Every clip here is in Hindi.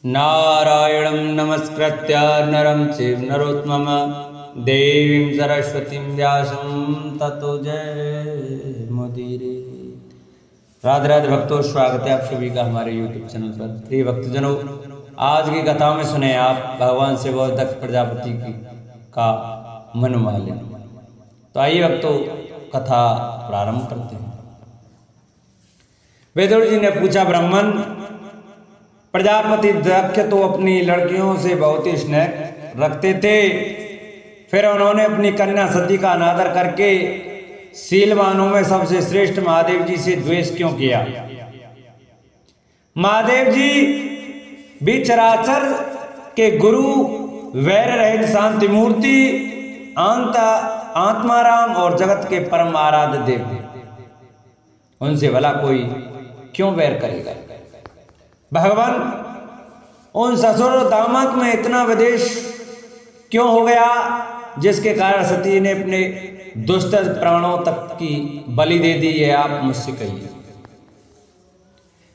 नारायणं नमस्कृत्य नरं चैव नरोत्तमं देवीं सरस्वतीं व्यासं ततो जयमुदीरये। राधे राधे भक्तों, स्वागत है आप सभी का हमारे YouTube चैनल पर। प्रिय भक्तजनों, आज की कथा में सुने आप भगवान से बहुत दक्ष प्रजापति का मनोवाल। तो आइए भक्तों, कथा प्रारंभ करते हैं। वेदव्यास जी ने पूछा, ब्राह्मण प्रजापति दक्ष तो अपनी लड़कियों से बहुत ही स्नेह रखते थे, फिर उन्होंने अपनी कन्या सती का अनादर करके शीलवानों में सबसे श्रेष्ठ महादेव जी से द्वेष क्यों किया? महादेव जी भी चराचर के गुरु, वैर रहित शांति मूर्ति, आत्माराम और जगत के परम आराध्य देव हैं। उनसे भला कोई क्यों वैर करेगा? भगवान, उन ससुर और दामाद में इतना विदेश क्यों हो गया जिसके कारण सती ने अपने दुष्ट प्राणों तक की बलि दे दी? है आप मुझसे कहिए।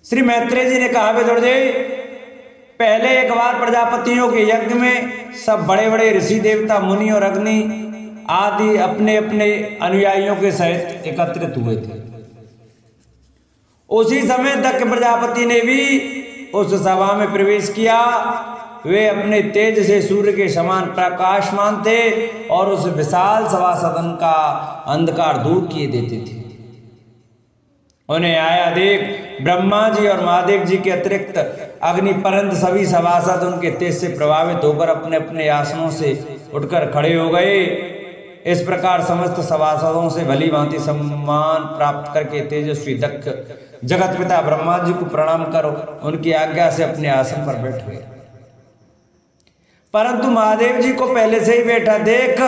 श्री मैत्रेय जी ने कहा, वेदव्यास जी, पहले एक बार प्रजापतियों के यज्ञ में सब बड़े बड़े ऋषि देवता मुनि और अग्नि आदि अपने अपने अनुयायियों के सहित एकत्रित हुए थे। उसी समय दक्ष प्रजापति ने भी उस सभा में प्रवेश किया। वे अपने तेज से सूर्य के समान प्रकाशमान थे और उस विशाल सभा सदन का अंधकार दूर किए देते थे। उन्हें आया देख ब्रह्मा जी और महादेव जी के अतिरिक्त अग्नि पर्यंत सभी सभासद उनके तेज से प्रभावित होकर अपने अपने आसनों से उठकर खड़े हो गए। इस प्रकार समस्त सभासदों से भली भांति सम्मान प्राप्त करके तेजस्वी दक्ष जगत पिता ब्रह्मा जी को प्रणाम करो उनकी आज्ञा से अपने आसन पर बैठ गए। परंतु महादेव जी को पहले से ही बैठा देख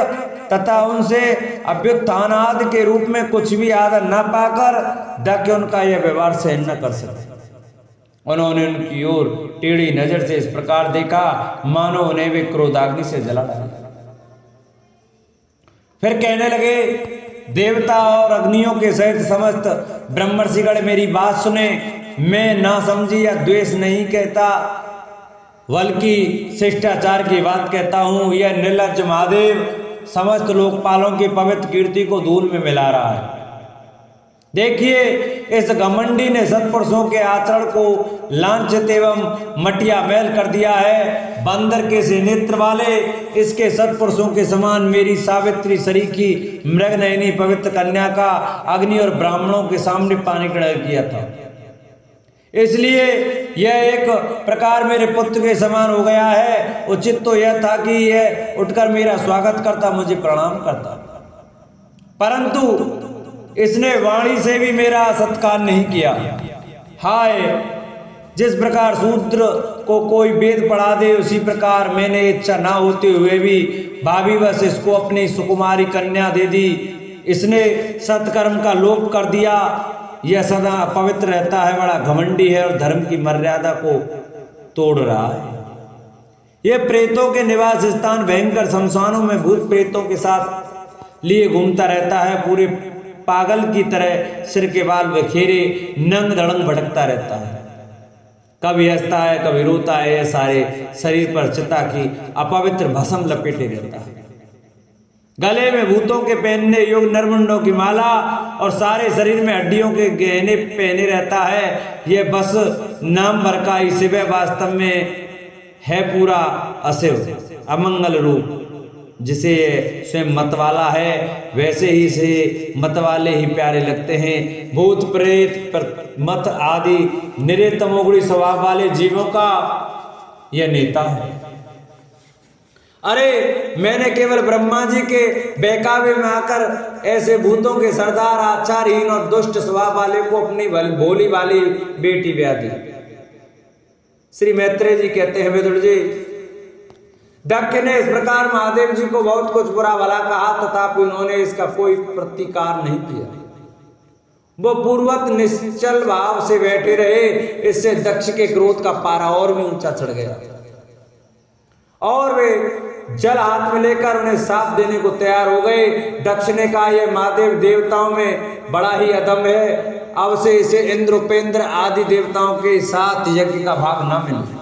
तथा उनसे अभ्युत्थानादि के रूप में कुछ भी आदर न पाकर दक्ष उनका यह व्यवहार सहन न कर सके। उन्होंने उनकी ओर टेढ़ी नजर से इस प्रकार देखा मानो उन्हें वे क्रोधाग्नि से जला डाले। फिर कहने लगे, देवता और अग्नियों के सहित समस्त ब्रह्मर्षिगण मेरी बात सुने। मैं ना समझी या द्वेष नहीं कहता, बल्कि शिष्टाचार की बात कहता हूं। यह निर्लज्ज महादेव समस्त लोकपालों की पवित्र कीर्ति को धूल में मिला रहा है। देखिए, इस घमंडी ने सत्पुरुषों के आचरण को लांछित एवं मटिया मैल कर दिया है। बंदर के से नेत्र वाले इसके सत्पुरुषों के समान मेरी सावित्री सरीखी मृगनयनी पवित्र कन्या का अग्नि और ब्राह्मणों के सामने पानी ग्रहण किया था। इसलिए यह एक प्रकार मेरे पुत्र के समान हो गया है। उचित तो यह था कि यह उठकर मेरा स्वागत करता, मुझे प्रणाम करता, परंतु इसने वाणी से भी मेरा सत्कार नहीं किया। हाय, जिस प्रकार शूद्र को कोई वेद पढ़ा दे, उसी प्रकार मैंने इच्छा ना होते हुए भी भावीवश इसको अपनी सुकुमारी कन्या दे दी। इसने सत्कर्म का लोप कर दिया। यह सदा पवित्र रहता है, बड़ा घमंडी है और धर्म की मर्यादा को तोड़ रहा है। यह प्रेतों के निवास स्थान भयंकर शमशानों में भूत प्रेतों के साथ लिए घूमता रहता है। पूरे पागल की तरह सिर के बाल बिखेरे नंग धड़ंग भटकता रहता है। कभी हंसता है, कभी रोता है। यह सारे शरीर पर चिता की अपवित्र भस्म लपेटे रहता है। गले में भूतों के पहनने योग्य नरमुंडों की माला और सारे शरीर में हड्डियों के गहने पहने रहता है। यह बस नाम भर का ही शिव, वास्तव में है पूरा अशिव अमंगल रूप। जिसे स्वयं मतवाला है, वैसे ही से मतवाले ही प्यारे लगते हैं। भूत प्रेत मत आदि निरे तमोगुणी स्वभाव वाले जीवों का यह नेता है। अरे, मैंने केवल ब्रह्मा जी के बहकावे में आकर ऐसे भूतों के सरदार, आचारहीन और दुष्ट स्वभाव वाले को अपनी भोली वाली बेटी ब्याह दी। श्री मैत्रेय जी कहते हैं, वेदव्यास जी, दक्ष ने इस प्रकार महादेव जी को बहुत कुछ बुरा भला कहा, तथापि उन्होंने इसका कोई प्रतिकार नहीं किया। वो पूर्वत निश्चल भाव से बैठे रहे। इससे दक्ष के क्रोध का पारा और भी ऊंचा चढ़ गया और वे जल हाथ में लेकर उन्हें साफ देने को तैयार हो गए। दक्ष ने कहा, यह महादेव देवताओं में बड़ा ही अदम्य है। अब से इसे इंद्र उपेंद्र आदि देवताओं के साथ यज्ञ का भाग न मिले।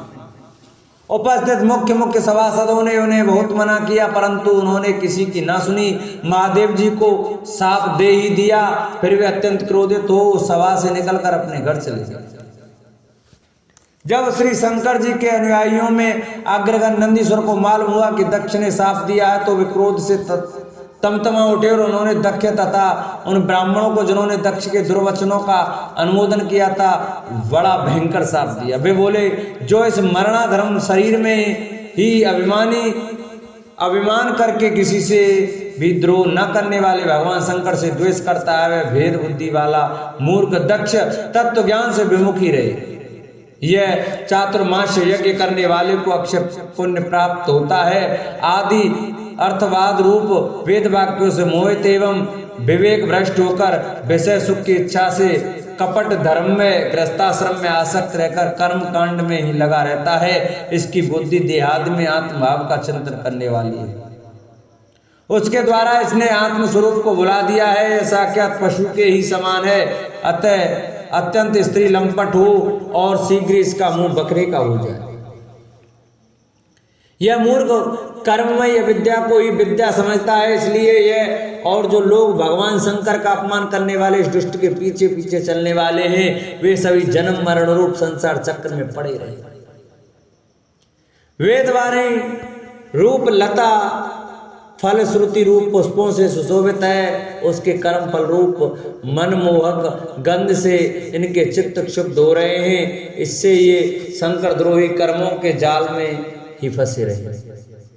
उपस्थित मुख्य मुख्य सभासदों ने उन्हें बहुत मना किया, परंतु उन्होंने किसी की ना सुनी। महादेव जी को साप दे ही दिया। फिर वे अत्यंत क्रोधित हो सभा से निकलकर अपने घर चले गए। जब श्री शंकर जी के अनुयायियों में अग्रगण नंदीश्वर को मालूम हुआ कि दक्ष ने साफ दिया है, तो वे क्रोध से तमतमा उठे और उन्होंने दक्ष तथा उन ब्राह्मणों को जिन्होंने दक्ष के दुर्वचनों का अनुमोदन किया था बड़ा भयंकर साप दिया। वे बोले, जो इस मरणाधर्म शरीर में ही अभिमान करके किसी से भी द्रोह न करने वाले भगवान शंकर से द्वेष करता है, वह भेद बुद्धि वाला मूर्ख दक्ष तत्व ज्ञान से विमुख ही रहे। यह चातुर्मास्य यज्ञ करने वाले को अक्षय पुण्य प्राप्त होता है। आदि अर्थवाद रूप वेद वाक्यों से मोहित एवं विवेक भ्रष्ट होकर विषय सुख की इच्छा से कपट धर्म में गृहस्थाश्रम में आसक्त रहकर कर्म कांड में ही लगा रहता है। इसकी बुद्धि देहादि में आत्मभाव का चिंतन करने वाली है। उसके द्वारा इसने आत्म स्वरूप को भुला दिया है। ऐसा क्या पशु के ही समान है। अतः अत्यंत स्त्री लंपट हो और शीघ्र इसका मुंह बकरे का हो जाए। यह मूर्ख कर्ममय विद्या को ही विद्या समझता है। इसलिए यह और जो लोग भगवान शंकर का अपमान करने वाले इस दुष्ट के पीछे पीछे चलने वाले हैं, वे सभी जन्म मरण रूप संसार चक्र में पड़े रहे। वेदवाणी रूप लता फल श्रुति रूप पुष्पों से सुशोभित है। उसके कर्म फल रूप मनमोहक गंध से इनके चित्त क्षुब्ध हो रहे हैं। इससे ये शंकर द्रोही कर्मों के जाल में ही फंसे रहे।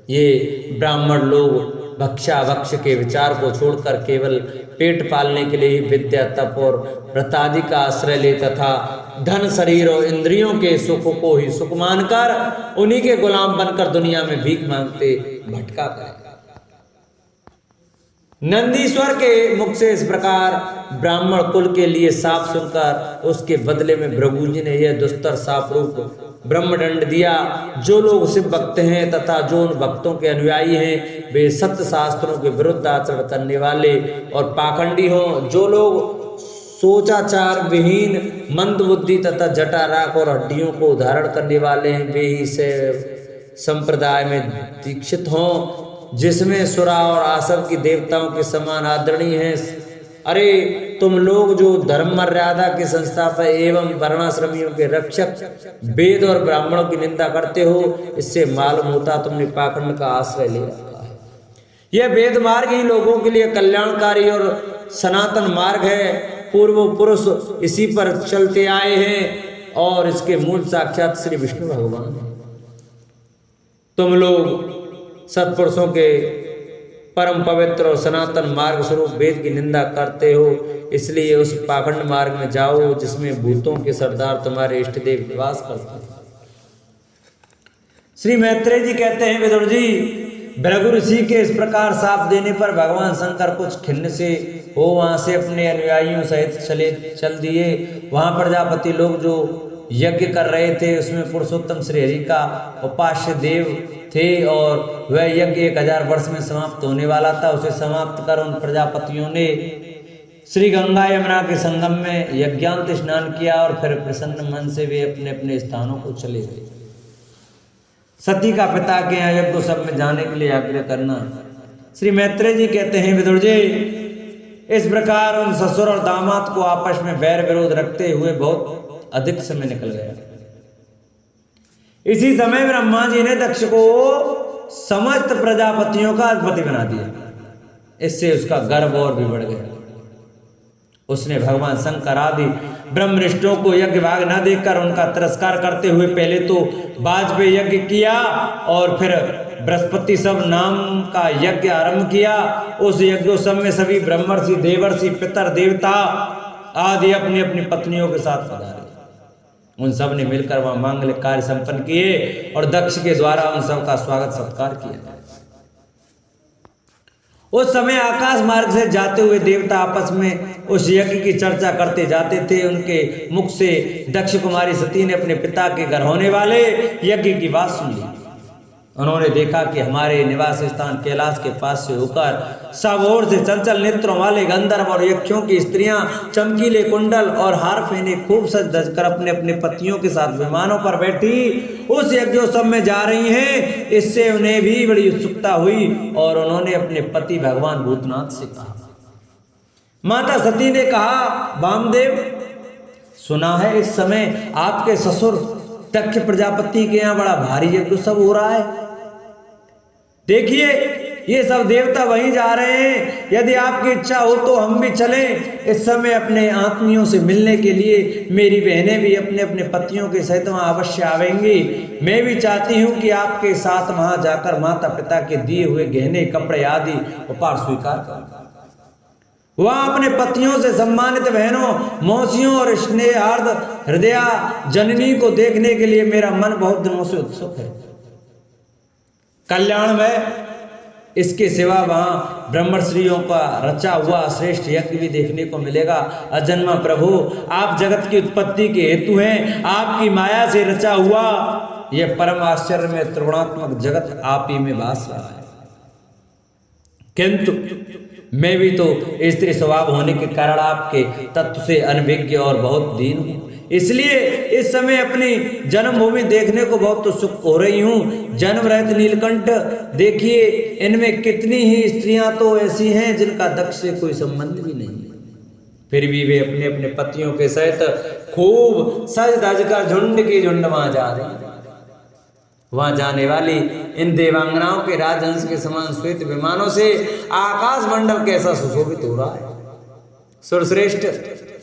ये ब्राह्मण लोग भक्षा भक्ष के विचार को छोड़कर केवल पेट पालने के लिए ही विद्या तप और व्रतादि का आश्रय ले तथा धन शरीर और इंद्रियों के सुख को ही सुख मानकर उन्हीं के गुलाम बनकर दुनिया में भीख मांगते भटका करें। नंदीश्वर के मुख से इस प्रकार ब्राह्मण कुल के लिए साप सुनकर उसके बदले में भृगु जी ने यह दुस्तर साप रूप ब्रह्मदंड दिया। जो लोग शिव भक्त हैं तथा जो उन भक्तों के अनुयायी हैं, वे सत्य शास्त्रों के विरुद्ध आचरण करने वाले और पाखंडी हों। जो लोग सोचाचार विहीन मंद बुद्धि तथा जटा राख और हड्डियों को धारण करने वाले हैं, वे ही से संप्रदाय में दीक्षित हों, जिसमें सुरा और आसव की देवताओं के समान आदरणीय हैं। अरे तुम लोग जो धर्म मर्यादा के संस्थापक एवं वर्णाश्रमियों के रक्षक वेद और ब्राह्मणों की निंदा करते हो, इससे मालूम होता तुमने पाखंड का आश्रय ले रखा है। यह वेद मार्ग ही लोगों के लिए कल्याणकारी और सनातन मार्ग है। पूर्व पुरुष इसी पर चलते आए हैं और इसके मूल साक्षात श्री विष्णु भगवान हैं। तुम लोग सत्पुरुषों के परम पवित्र और सनातन मार्ग स्वरूप वेद की निंदा करते हो, इसलिए उस पाखंड मार्ग में जाओ जिसमें भूतों के सरदार तुम्हारे इष्ट देव निवास करते हैं। श्री मैत्रेय जी कहते हैं, विदुर जी, भृगु ऋषि के इस प्रकार साप देने पर भगवान शंकर कुछ खिन्न से हो वहां से अपने अनुयायियों सहित चल दिए। वहां प्रजापति लोग जो यज्ञ कर रहे थे उसमें पुरुषोत्तम श्री हरि का उपास्य देव थे और वह यज्ञ 1000 वर्ष में समाप्त होने वाला था। उसे समाप्त कर उन प्रजापतियों ने श्री गंगा यमुना के संगम में यज्ञांत स्नान किया और फिर प्रसन्न मन से वे अपने अपने स्थानों को चले गए। सती का पिता के यहाँ यज्ञोत्सव में जाने के लिए आग्रह करना। श्री मैत्रेय जी कहते हैं, विदुर जी, इस प्रकार उन ससुर और दामाद को आपस में बैर विरोध रखते हुए बहुत अधिक समय निकल गया। इसी समय ब्रह्मा जी ने दक्ष को समस्त प्रजापतियों का अधिपति बना दिया। इससे उसका गर्व और भी बढ़ गया। उसने भगवान शंकर आदि ब्रह्मनिष्ठों को यज्ञ भाग न देखकर उनका तिरस्कार करते हुए पहले तो वाजपेयी यज्ञ किया और फिर बृहस्पति सब नाम का यज्ञ आरंभ किया। उस यज्ञोत्सव में सभी ब्रह्मर्षि देवर्षि पितर देवता आदि अपनी अपनी पत्नियों के साथ पधारे। उन सब ने मिलकर वहां मांगलिक कार्य संपन्न किए और दक्ष के द्वारा उन सब का स्वागत सत्कार किया। उस समय आकाश मार्ग से जाते हुए देवता आपस में उस यज्ञ की चर्चा करते जाते थे। उनके मुख से दक्ष कुमारी सती ने अपने पिता के घर होने वाले यज्ञ की बात सुन ली। उन्होंने देखा कि हमारे निवास स्थान कैलाश के पास से होकर सब ओर से चंचल नेत्रों वाले गंधर्व और यक्षों की स्त्रियां चमकीले कुंडल और हार पहने खूब सज धज कर अपने अपने पतियों के साथ विमानों पर बैठी उस यज्ञोत्सव में जा रही हैं। इससे उन्हें भी बड़ी उत्सुकता हुई और उन्होंने अपने पति भगवान भूतनाथ से कहा। माता सती ने कहा, वामदेव, सुना है इस समय आपके ससुर दक्ष प्रजापति के यहाँ बड़ा भारी यज्ञोत्सव हो रहा है। देखिए, ये सब देवता वहीं जा रहे हैं। यदि आपकी इच्छा हो तो हम भी चलें। इस समय अपने आत्मियों से मिलने के लिए मेरी बहनें भी अपने अपने पतियों के सहित वहां अवश्य आवेंगी। मैं भी चाहती हूँ कि आपके साथ वहां जाकर माता पिता के दिए हुए गहने, कपड़े आदि उपहार स्वीकार करूं। वहां अपने पतियों से सम्मानित बहनों, मौसियों और स्नेहार्द हृदया जननी को देखने के लिए मेरा मन बहुत दिनों से उत्सुक है। कल्याण में इसके सिवा वहां ब्रह्मश्रियों का रचा हुआ श्रेष्ठ यज्ञ भी देखने को मिलेगा। अजन्मा प्रभु, आप जगत की उत्पत्ति के हेतु हैं। आपकी माया से रचा हुआ यह परम आश्चर्य में त्रिगुणात्मक जगत आप ही में वास रहा है। किंतु मैं भी तो स्त्री स्वभाव होने के कारण आपके तत्व से अनभिज्ञ और बहुत दीन हूँ। इसलिए इस समय अपनी जन्मभूमि देखने को बहुत उत्सुक हो रही हूँ। जन्म रहित नीलकंठ, देखिए इनमें कितनी ही स्त्रियां तो ऐसी हैं जिनका दक्ष से कोई संबंध भी नहीं है, फिर भी वे अपने अपने पतियों के सहित खूब सज धज कर झुंड की झुंड वहां जा रही हैं। वहां जाने वाली इन देवांगनाओं के राजहंस के समान श्वेत विमानों से आकाश मंडल कैसा सुशोभित हो रहा है। सुरश्रेष्ठ,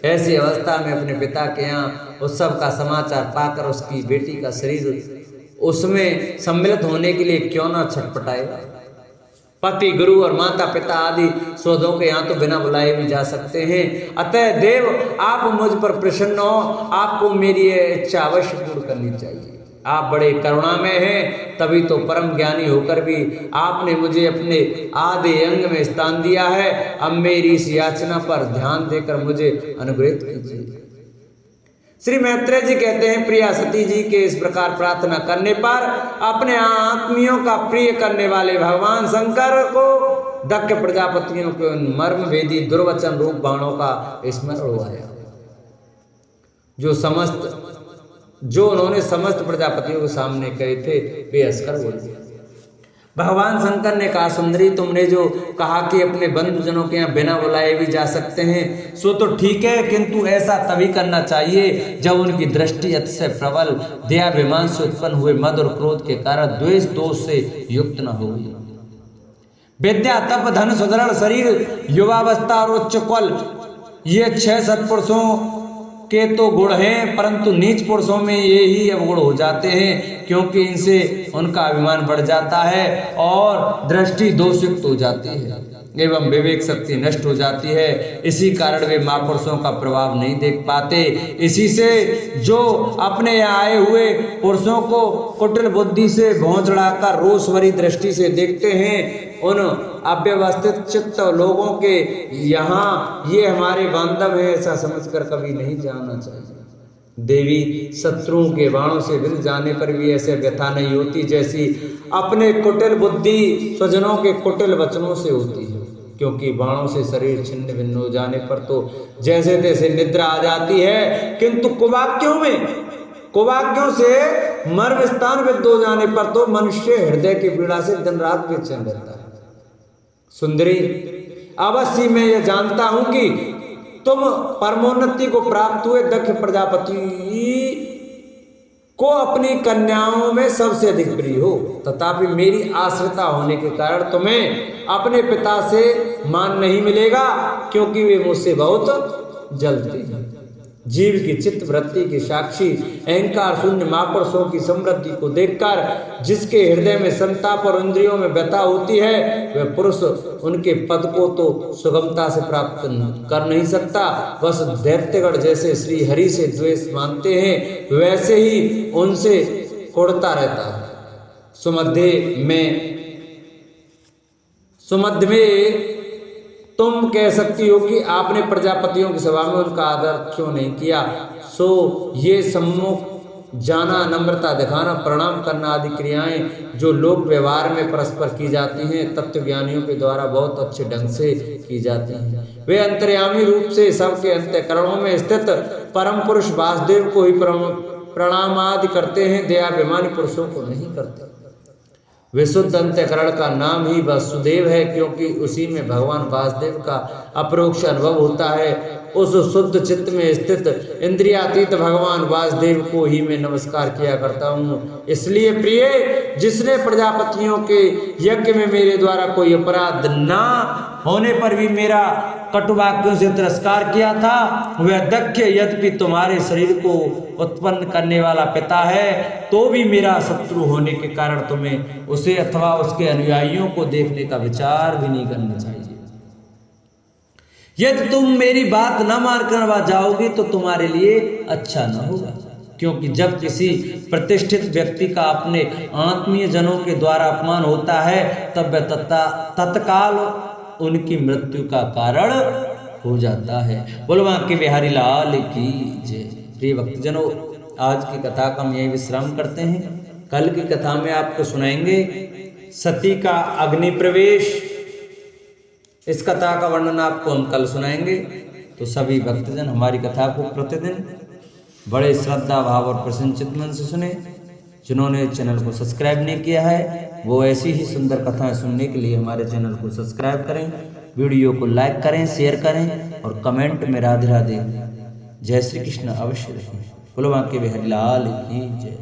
ऐसी अवस्था में अपने पिता के यहाँ उत्सव का समाचार पाकर उसकी बेटी का शरीर उसमें सम्मिलित होने के लिए क्यों ना छटपटाएगा। पति, गुरु और माता पिता आदि सौदों के यहाँ तो बिना बुलाए भी जा सकते हैं। अतः देव, आप मुझ पर प्रसन्न हो। आपको मेरी इच्छा अवश्य पूर्ण करनी चाहिए। आप बड़े करुणामय हैं, तभी तो परम ज्ञानी होकर भी आपने मुझे अपने आधे अंग में स्थान दिया है। अब मेरी इस याचना पर ध्यान देकर मुझे अनुग्रहित कीजिए। श्री मैत्रेय जी कहते हैं, प्रिया सती जी के इस प्रकार प्रार्थना करने पर अपने आत्मियों का प्रिय करने वाले भगवान शंकर को दक्ष प्रजापतियों के उन मर्म भेदी दुर्वचन रूप बाणों का स्मरण हो आया, जो उन्होंने समस्त प्रजापतियों के सामने कहे थे। वे हंसकर बोले। भगवान शंकर ने कहा, सुंदरी, तुमने जो कहा कि अपने बंधुजनों के यहाँ बिना बुलाए भी जा सकते हैं, सो तो ठीक है, किंतु ऐसा तभी करना चाहिए जब उनकी दृष्टि अतिशय प्रबल दयाभिमान से उत्पन्न हुए मद और क्रोध के कारण द्वेष दोष से युक्त न हो। विद्या, तप, धन, सुदृढ़ शरीर, युवावस्था और उच्च कुल, ये 6 सत्पुरुषों के तो गुण हैं, परंतु नीच पुरुषों में ये ही अवगुण हो जाते हैं, क्योंकि इनसे उनका अभिमान बढ़ जाता है और दृष्टि दोषयुक्त हो जाती है एवं विवेक शक्ति नष्ट हो जाती है। इसी कारण वे महापुरुषों का प्रभाव नहीं देख पाते। इसी से जो अपने यहाँ आए हुए पुरुषों को कुटिल बुद्धि से भौं चढ़ाकर रोषभरी दृष्टि से देखते हैं, उन अव्यवस्थित चित्त लोगों के यहाँ ये हमारे बांधव है ऐसा समझकर कभी नहीं जाना चाहिए। देवी, शत्रुओं के बाणों से विंध जाने पर भी ऐसे व्यथा नहीं होती जैसी अपने कुटिल बुद्धि स्वजनों के कुटिल वचनों से होती है, क्योंकि बाणों से शरीर छिन्न भिन्न हो जाने पर तो जैसे तैसे निद्रा आ जाती है, किंतु कुवाक्यों से मर्म स्थान विद्ध हो जाने पर तो मनुष्य हृदय की पीड़ा से दिन रात बेचैन रहता है। सुंदरी, अवश्य मैं यह जानता हूं कि तुम परमोन्नति को प्राप्त हुए दक्ष प्रजापति को अपनी कन्याओं में सबसे अधिक प्रिय हो, तथापि मेरी आश्रिता होने के कारण तुम्हें अपने पिता से मान नहीं मिलेगा, क्योंकि वे मुझसे बहुत जलते हैं। जीव की चित्त वृत्ति के साक्षी अहंकार शून्य महापुरुषों की समृद्धि को देखकर जिसके हृदय में संताप और इंद्रियों में व्यथा होती है, वह पुरुष उनके पद को तो सुगमता से प्राप्त कर नहीं सकता। बस दैत्यगण जैसे श्री हरि से द्वेष मानते हैं, वैसे ही उनसे कुढ़ता रहता है। सुमध्य में तुम कह सकती हो कि आपने प्रजापतियों की सभा में उनका आदर क्यों नहीं किया, सो ये सम्मुख जाना, नम्रता दिखाना, प्रणाम करना आदि क्रियाएं जो लोक व्यवहार में परस्पर की जाती हैं, तत्वज्ञानियों के द्वारा बहुत अच्छे ढंग से की जाती हैं। वे अंतर्यामी रूप से सबके अंतःकरणों में स्थित परम पुरुष वासुदेव को ही प्रणाम आदि करते हैं, दयाभिमानी पुरुषों को नहीं करते। विशुद्ध अंतःकरण का नाम ही वासुदेव है, क्योंकि उसी में भगवान वासुदेव का अपरोक्ष अनुभव होता है। उस शुद्ध चित्त में स्थित इंद्रियातीत भगवान वासुदेव को ही मैं नमस्कार किया करता हूँ। इसलिए प्रिय, जिसने प्रजापतियों के यज्ञ में मेरे द्वारा कोई अपराध ना होने पर भी मेरा कटु वाक्यों से तिरस्कार किया था, वह दक्ष यद्यपि तुम्हारे शरीर को उत्पन्न करने वाला पिता है, तो भी मेरा शत्रु होने के कारण तुम्हें उसे अथवा उसके अनुयायियों को देखने का विचार भी नहीं करना चाहिए। यदि तुम मेरी बात न मानकर जाओगे तो तुम्हारे लिए अच्छा न होगा, क्योंकि जब किसी प्रतिष्ठित व्यक्ति का अपने आत्मीय जनों के द्वारा अपमान होता है, तब वह तत्काल उनकी मृत्यु का कारण हो जाता है। बोलो बांके बिहारी लाल की जय। प्रिय भक्तजनों, आज की कथा का हम यही विश्राम करते हैं। कल की कथा में आपको सुनाएंगे सती का अग्नि प्रवेश। इस कथा का वर्णन आपको हम कल सुनाएंगे। तो सभी भक्तजन हमारी कथा को प्रतिदिन बड़े श्रद्धा भाव और प्रसन्नचित्त मन से सुने। जिन्होंने चैनल को सब्सक्राइब नहीं किया है, वो ऐसी ही सुंदर कथाएं सुनने के लिए हमारे चैनल को सब्सक्राइब करें, वीडियो को लाइक करें, शेयर करें और कमेंट में राधे राधे जय श्री कृष्ण अवश्य लिखें। बोलो बांके बिहारी लाल की जय।